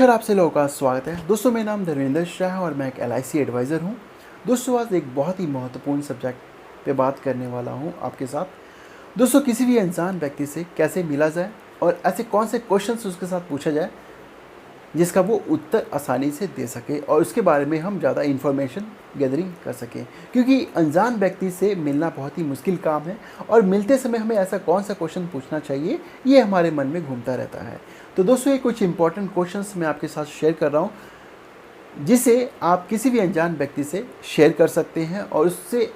नमस्कार, आप सभी लोगों का स्वागत है। दोस्तों, मेरा नाम धर्मेंद्र शाह है और मैं एक LIC एडवाइज़र हूँ। दोस्तों, आज एक बहुत ही महत्वपूर्ण सब्जेक्ट पे बात करने वाला हूँ आपके साथ। दोस्तों, किसी भी अनजान व्यक्ति से कैसे मिला जाए और ऐसे कौन से क्वेश्चंस उसके साथ पूछा जाए जिसका वो उत्तर आसानी से दे सके और उसके बारे में हम ज़्यादा इन्फॉर्मेशन गैदरिंग कर सकें, क्योंकि अनजान व्यक्ति से मिलना बहुत ही मुश्किल काम है और मिलते समय हमें ऐसा कौन सा क्वेश्चन पूछना चाहिए ये हमारे मन में घूमता रहता है। तो दोस्तों, ये कुछ इंपॉर्टेंट क्वेश्चंस मैं आपके साथ शेयर कर रहा हूँ जिसे आप किसी भी अनजान व्यक्ति से शेयर कर सकते हैं और उससे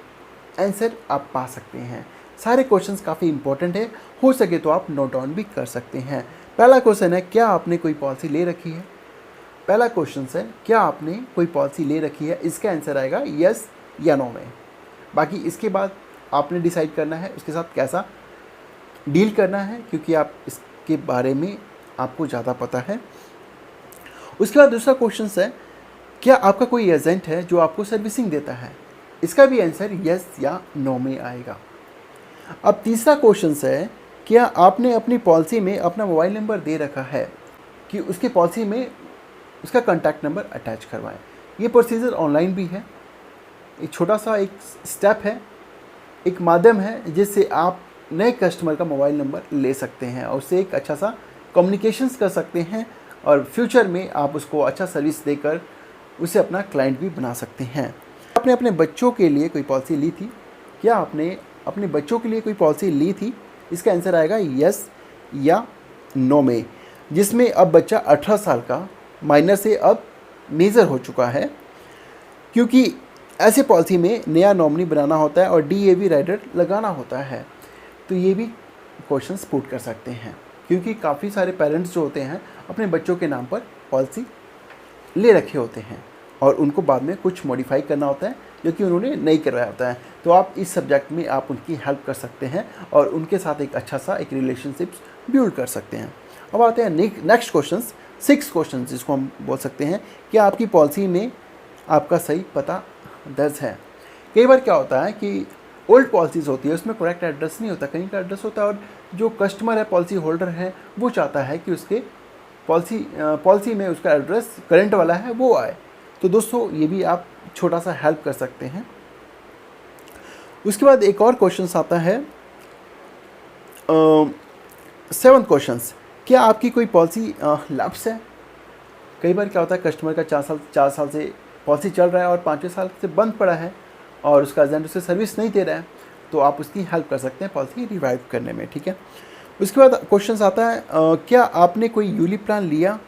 आंसर आप पा सकते हैं। सारे क्वेश्चंस काफ़ी इंपॉर्टेंट है, हो सके तो आप नोट डाउन भी कर सकते हैं। पहला क्वेश्चन है, क्या आपने कोई पॉलिसी ले रखी है? पहला क्वेश्चन है, क्या आपने कोई पॉलिसी ले रखी है? इसका आंसर आएगा यस या नो में। बाकी इसके बाद आपने डिसाइड करना है उसके साथ कैसा डील करना है, क्योंकि आप इसके बारे में आपको ज़्यादा पता है। उसके बाद दूसरा क्वेश्चन है, क्या आपका कोई एजेंट है जो आपको सर्विसिंग देता है? इसका भी आंसर यस या नो में आएगा। अब तीसरा क्वेश्चन है, क्या आपने अपनी पॉलिसी में अपना मोबाइल नंबर दे रखा है कि उसकी पॉलिसी में उसका कॉन्टैक्ट नंबर अटैच करवाएं? ये प्रोसीजर ऑनलाइन भी है, एक छोटा सा एक स्टेप है, एक माध्यम है जिससे आप नए कस्टमर का मोबाइल नंबर ले सकते हैं और उससे एक अच्छा सा कम्युनिकेशंस कर सकते हैं और फ्यूचर में आप उसको अच्छा सर्विस देकर उसे अपना क्लाइंट भी बना सकते हैं। आपने अपने बच्चों के लिए कोई पॉलिसी ली थी? क्या आपने अपने बच्चों के लिए कोई पॉलिसी ली थी? इसका आंसर आएगा यस या नो में, जिसमें अब बच्चा 18 साल का माइनर से अब मेजर हो चुका है, क्योंकि ऐसे पॉलिसी में नया नॉमिनी बनाना होता है और DAV राइडर लगाना होता है। तो ये भी क्वेश्चंस पुट कर सकते हैं, क्योंकि काफ़ी सारे पेरेंट्स जो होते हैं अपने बच्चों के नाम पर पॉलिसी ले रखे होते हैं और उनको बाद में कुछ मॉडिफाई करना होता है जो कि उन्होंने नहीं करवाया होता है। तो आप इस सब्जेक्ट में आप उनकी हेल्प कर सकते हैं और उनके साथ एक अच्छा सा एक रिलेशनशिप्स बिल्ड कर सकते हैं। अब आते हैं नेक्स्ट क्वेश्चन, 6 क्वेश्चन जिसको हम बोल सकते हैं, क्या आपकी पॉलिसी में आपका सही पता दर्ज है? कई बार क्या होता है कि ओल्ड पॉलिसीज़ होती है उसमें करेक्ट एड्रेस नहीं होता, कहीं का एड्रेस होता है और जो कस्टमर है, पॉलिसी होल्डर है, वो चाहता है कि उसके पॉलिसी में उसका एड्रेस करंट वाला है वो आए। तो दोस्तों, ये भी आप छोटा सा हेल्प कर सकते हैं। उसके बाद एक और क्वेश्चन आता है 7 क्वेश्चन, क्या आपकी कोई पॉलिसी लैप्स है? कई बार क्या होता है कस्टमर का 4 साल से पॉलिसी चल रहा है और 5वें साल से बंद पड़ा है और उसका एजेंट उसे सर्विस नहीं दे रहा है, तो आप उसकी हेल्प कर सकते हैं पॉलिसी रिवाइव करने में, ठीक है। उसके बाद क्वेश्चन आता है, क्या आपने कोई यूलिप प्लान लिया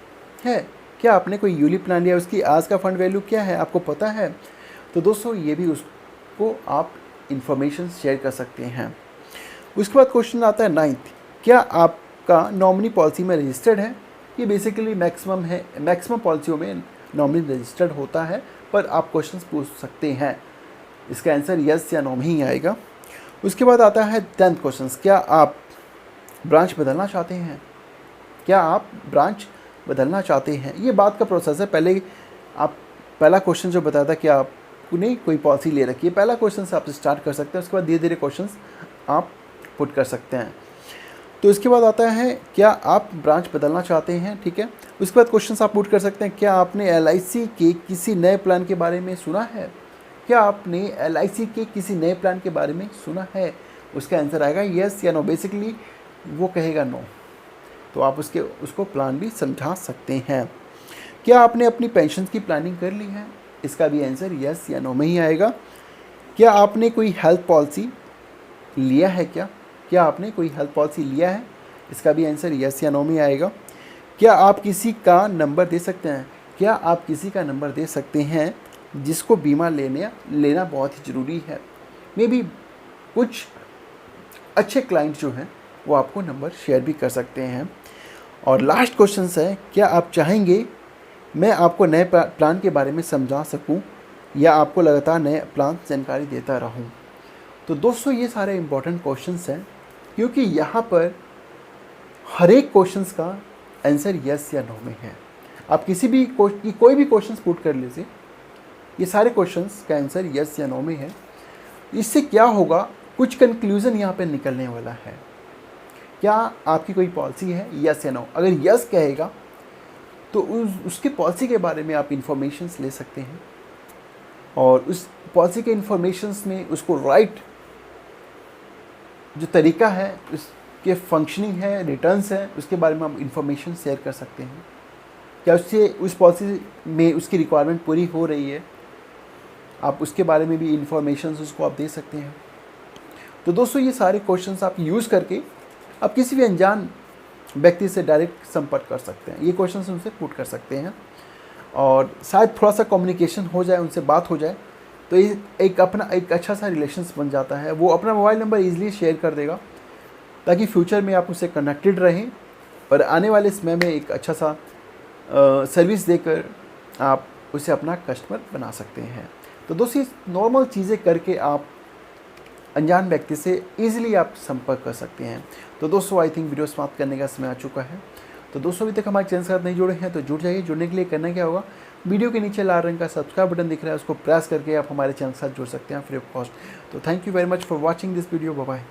है? क्या आपने कोई यूलिप प्लान लिया, उसकी आज का फंड वैल्यू क्या है आपको पता है? तो दोस्तों, ये भी उसको आप इंफॉर्मेशन शेयर कर सकते हैं। उसके बाद क्वेश्चन आता है 9th, क्या आपका नॉमिनी पॉलिसी में रजिस्टर्ड है? ये बेसिकली मैक्सिमम है, मैक्सिमम पॉलिसियों में नॉमिनी रजिस्टर्ड होता है, पर आप क्वेश्चन पूछ सकते हैं। इसका आंसर यस या नो में ही आएगा। उसके बाद आता है 10th क्वेश्चन, क्या आप ब्रांच बदलना चाहते हैं? क्या आप ब्रांच बदलना चाहते हैं? ये बात का प्रोसेस है। पहला क्वेश्चन जो बताया था कि आपने कोई पॉलिसी ले रखी है, पहला क्वेश्चन से आप स्टार्ट कर सकते हैं, उसके बाद धीरे धीरे क्वेश्चंस आप पुट कर सकते हैं। तो इसके बाद आता है, क्या आप ब्रांच बदलना चाहते हैं, ठीक है। उसके बाद क्वेश्चन आप पुट कर सकते हैं, क्या आपने LIC के किसी नए प्लान के बारे में सुना है? क्या आपने LIC के किसी नए प्लान के बारे में सुना है? उसका आंसर आएगा यस या नो। बेसिकली वो कहेगा नो, तो आप उसको प्लान भी समझा सकते हैं। क्या आपने अपनी पेंशन की प्लानिंग कर ली है? इसका भी आंसर यस या नो में ही आएगा। क्या आपने कोई हेल्थ पॉलिसी लिया है? क्या आपने कोई हेल्थ पॉलिसी लिया है? इसका भी आंसर यस या नो में आएगा। क्या आप किसी का नंबर दे सकते हैं? क्या आप किसी का नंबर दे सकते हैं जिसको बीमा लेना बहुत ही ज़रूरी है? मे बी कुछ अच्छे क्लाइंट जो हैं वो आपको नंबर शेयर भी कर सकते हैं। और लास्ट क्वेश्चन है, क्या आप चाहेंगे मैं आपको नए प्लान के बारे में समझा सकूं या आपको लगातार नए प्लान जानकारी देता रहूं? तो दोस्तों, ये सारे इम्पोर्टेंट क्वेश्चंस हैं, क्योंकि यहाँ पर हर एक क्वेश्चंस का आंसर यस या नो में है। आप किसी भी कोई भी क्वेश्चंस पुट कर लीजिए, ये सारे क्वेश्चंस का आंसर यस या नो में है। इससे क्या होगा, कुछ कंक्लूज़न यहाँ पे निकलने वाला है। क्या आपकी कोई पॉलिसी है, यस या नो? अगर यस कहेगा तो उसके पॉलिसी के बारे में आप इंफॉर्मेशंस ले सकते हैं और उस पॉलिसी के इंफॉर्मेशंस में उसको राइट जो तरीका है, उसके फंक्शनिंग है, रिटर्न्स है, उसके बारे में आप इंफॉर्मेशन शेयर कर सकते हैं। क्या उससे उस पॉलिसी में उसकी रिक्वायरमेंट पूरी हो रही है, आप उसके बारे में भी इंफॉर्मेशन उसको आप दे सकते हैं। तो दोस्तों ये सारे क्वेश्चंस आप यूज़ करके आप किसी भी अनजान व्यक्ति से डायरेक्ट संपर्क कर सकते हैं, ये क्वेश्चंस उनसे पुट कर सकते हैं और शायद थोड़ा सा कम्युनिकेशन हो जाए, उनसे बात हो जाए, तो एक अपना एक अच्छा सा रिलेशंस बन जाता है। वो अपना मोबाइल नंबर ईजिली शेयर कर देगा ताकि फ्यूचर में आप उससे कनेक्टेड रहें और आने वाले समय में एक अच्छा सा सर्विस देकर आप उसे अपना कस्टमर बना सकते हैं। तो दोस्तों नॉर्मल चीज़ें करके आप अनजान व्यक्ति से ईजिली आप संपर्क कर सकते हैं। तो दोस्तों आई थिंक वीडियो समाप्त करने का समय आ चुका है। तो दोस्तों अभी तक हमारे चैनल के साथ नहीं जुड़े हैं तो जुड़ जाइए। जुड़ने के लिए करना क्या होगा, वीडियो के नीचे लाल रंग का सब्सक्राइब बटन दिख रहा है, उसको प्रेस करके आप हमारे चैनल के साथ जुड़ सकते हैं फ्री ऑफ कॉस्ट। तो thank you very much for watching this video. Bye bye.